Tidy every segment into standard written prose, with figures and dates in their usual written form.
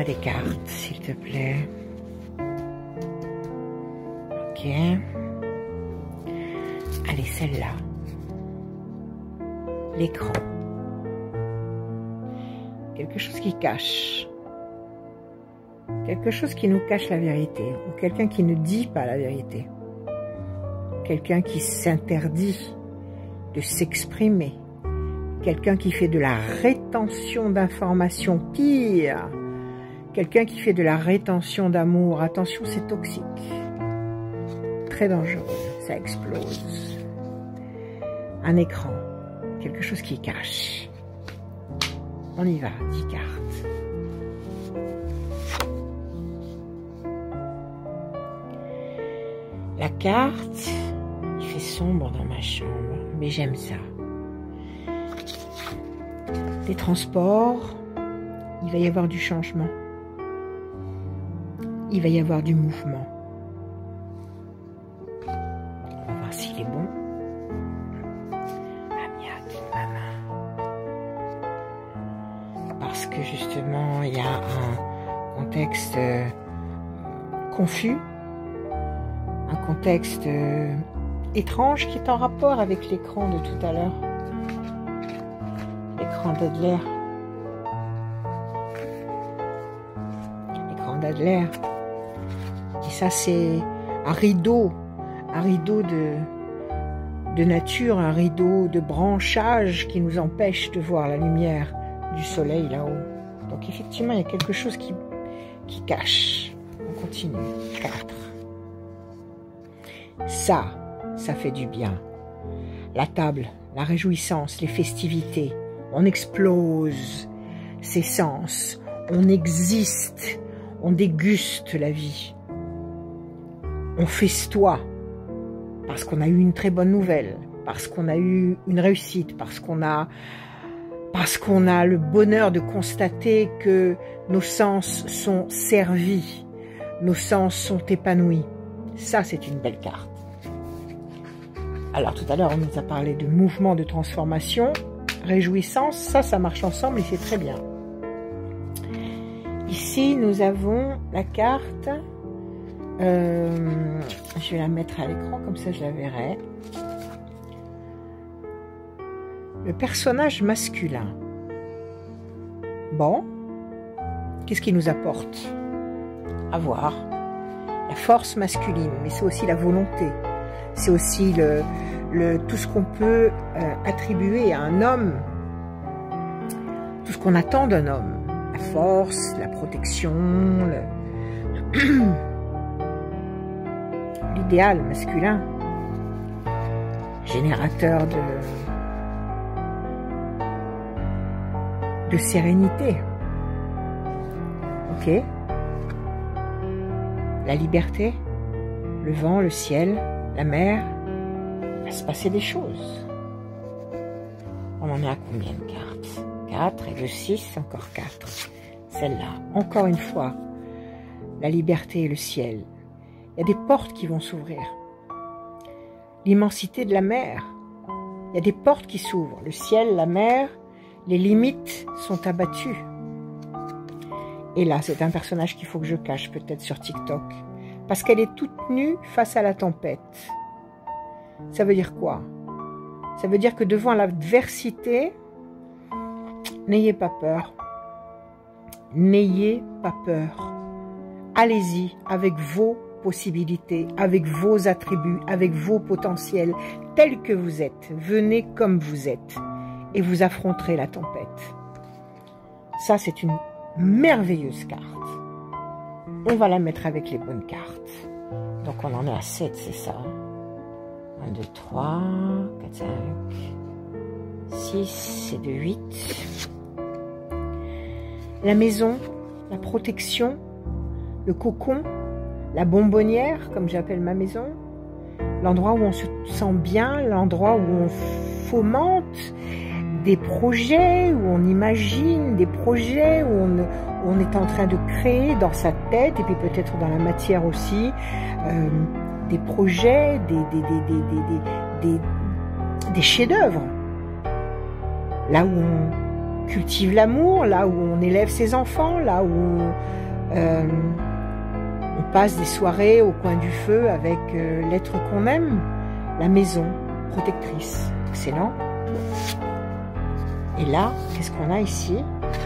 Donne-moi des cartes, s'il te plaît. Ok. Allez, celle-là. L'écran. Quelque chose qui cache. Quelque chose qui nous cache la vérité. Ou quelqu'un qui ne dit pas la vérité. Quelqu'un qui s'interdit de s'exprimer. Quelqu'un qui fait de la rétention d'informations. Pire. Quelqu'un qui fait de la rétention d'amour. Attention, c'est toxique. Très dangereux. Ça explose. Un écran. Quelque chose qui cache. On y va, 10 cartes. La carte, il fait sombre dans ma chambre, mais j'aime ça. Des transports, il va y avoir du changement. Il va y avoir du mouvement. On va voir s'il est bon. Parce que justement, il y a un contexte confus, un contexte étrange qui est en rapport avec l'écran de tout à l'heure. L'écran d'Adler. L'écran d'Adler. Et ça, c'est un rideau de nature, un rideau de branchage qui nous empêche de voir la lumière du soleil là-haut. Donc effectivement, il y a quelque chose qui cache. On continue. 4. Ça fait du bien. La table, la réjouissance, les festivités. On explose ses sens. On existe. On déguste la vie. On festoie. Parce qu'on a eu une très bonne nouvelle. Parce qu'on a eu une réussite. Parce qu'on a le bonheur de constater que nos sens sont servis, nos sens sont épanouis. Ça, c'est une belle carte. Alors, tout à l'heure, on nous a parlé de mouvement, de transformation, réjouissance. Ça marche ensemble et c'est très bien. Ici, nous avons la carte. Je vais la mettre à l'écran, comme ça je la verrai. Le personnage masculin. Bon, qu'est-ce qu'il nous apporte? À voir. La force masculine, mais c'est aussi la volonté. C'est aussi tout ce qu'on peut attribuer à un homme. Tout ce qu'on attend d'un homme. La force, la protection, l'idéal masculin. Générateur de sérénité. Ok. La liberté, le vent, le ciel, la mer. Il va se passer des choses. On en est à combien de cartes? 4 et de 6, encore 4. Celle-là, encore une fois, la liberté et le ciel. Il y a des portes qui vont s'ouvrir. L'immensité de la mer. Il y a des portes qui s'ouvrent. Le ciel, la mer. Les limites sont abattues. Et là, c'est un personnage qu'il faut que je cache peut-être sur TikTok. Parce qu'elle est toute nue face à la tempête. Ça veut dire quoi? Ça veut dire que devant l'adversité, n'ayez pas peur. N'ayez pas peur. Allez-y avec vos possibilités, avec vos attributs, avec vos potentiels, tels que vous êtes. Venez comme vous êtes. Et vous affronterez la tempête. Ça, c'est une merveilleuse carte. On va la mettre avec les bonnes cartes. Donc, on en est à 7, c'est ça. 1, 2, 3, 4, 5, 6, c'est de 8. La maison, la protection, le cocon, la bonbonnière, comme j'appelle ma maison. L'endroit où on se sent bien, l'endroit où on fomente des projets, où on imagine des projets, où on est en train de créer dans sa tête, et puis peut-être dans la matière aussi, des projets, des chefs-d'œuvre. Là où cultive l'amour, là où on élève ses enfants, là où on passe des soirées au coin du feu avec l'être qu'on aime, la maison protectrice. Excellent. Et là, qu'est-ce qu'on a ici?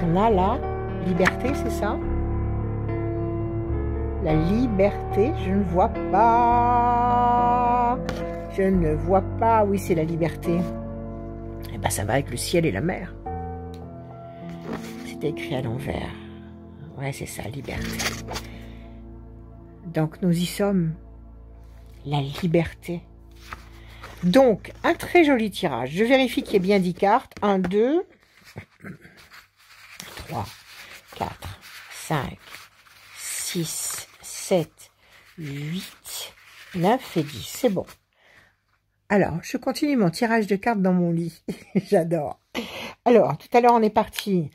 On a la liberté, c'est ça? La liberté, je ne vois pas. Je ne vois pas. Oui, c'est la liberté. Eh ben, ça va avec le ciel et la mer. C'était écrit à l'envers. Ouais, c'est ça, liberté. Donc, nous y sommes. La liberté. Donc, un très joli tirage. Je vérifie qu'il y ait bien 10 cartes. 1, 2, 3, 4, 5, 6, 7, 8, 9 et 10. C'est bon. Alors, je continue mon tirage de cartes dans mon lit. J'adore. Alors, tout à l'heure, on est parti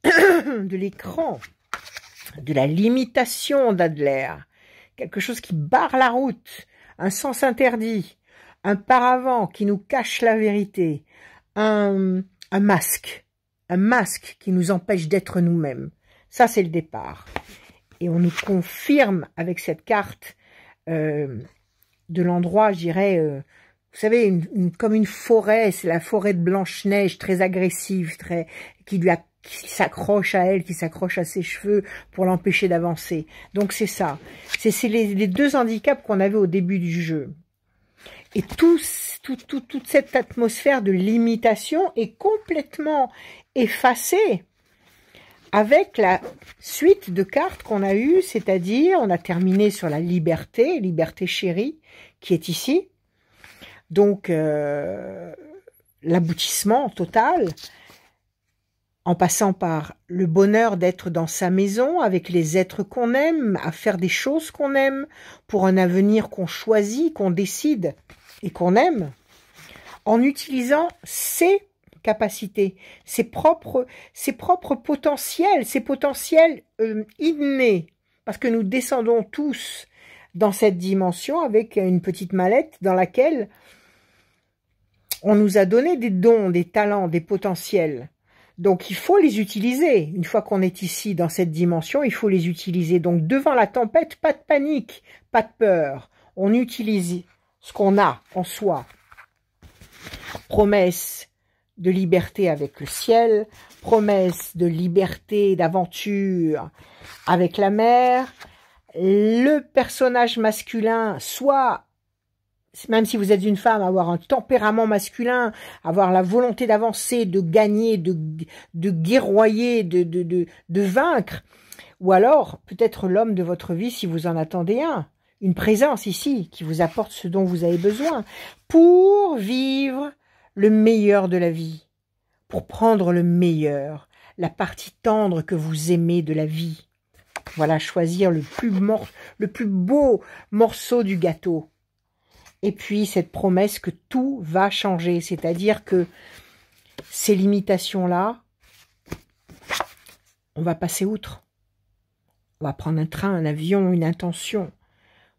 de l'écran, de la limitation d'Adler. Quelque chose qui barre la route, un sens interdit, un paravent qui nous cache la vérité, un masque qui nous empêche d'être nous-mêmes. Ça, c'est le départ. Et on nous confirme avec cette carte de l'endroit, je dirais, vous savez, comme une forêt, c'est la forêt de Blanche-Neige, très agressive, qui s'accroche à elle, qui s'accroche à ses cheveux pour l'empêcher d'avancer. Donc c'est ça. C'est les deux handicaps qu'on avait au début du jeu. Et toute cette atmosphère de limitation est complètement effacée avec la suite de cartes qu'on a eue, c'est-à-dire on a terminé sur la liberté, liberté chérie, qui est ici. Donc, l'aboutissement total, en passant par le bonheur d'être dans sa maison, avec les êtres qu'on aime, à faire des choses qu'on aime, pour un avenir qu'on choisit, qu'on décide et qu'on aime, en utilisant ses capacités, ses propres potentiels, ses potentiels innés, parce que nous descendons tous dans cette dimension avec une petite mallette dans laquelle on nous a donné des dons, des talents, des potentiels. Donc, il faut les utiliser. Une fois qu'on est ici, dans cette dimension, il faut les utiliser. Donc, devant la tempête, pas de panique, pas de peur. On utilise ce qu'on a en soi. Promesse de liberté avec le ciel, promesse de liberté, d'aventure avec la mer. Le personnage masculin, soit même si vous êtes une femme, avoir un tempérament masculin, avoir la volonté d'avancer, de gagner, de guerroyer, de vaincre, ou alors peut-être l'homme de votre vie si vous en attendez un, une présence ici qui vous apporte ce dont vous avez besoin pour vivre le meilleur de la vie, pour prendre le meilleur, la partie tendre que vous aimez de la vie. Voilà, choisir le plus beau morceau du gâteau. Et puis, cette promesse que tout va changer, c'est-à-dire que ces limitations-là, on va passer outre. On va prendre un train, un avion, une intention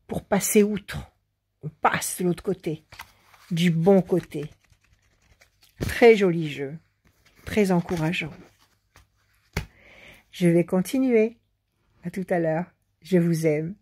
pour passer outre. On passe de l'autre côté, du bon côté. Très joli jeu, très encourageant. Je vais continuer. À tout à l'heure. Je vous aime.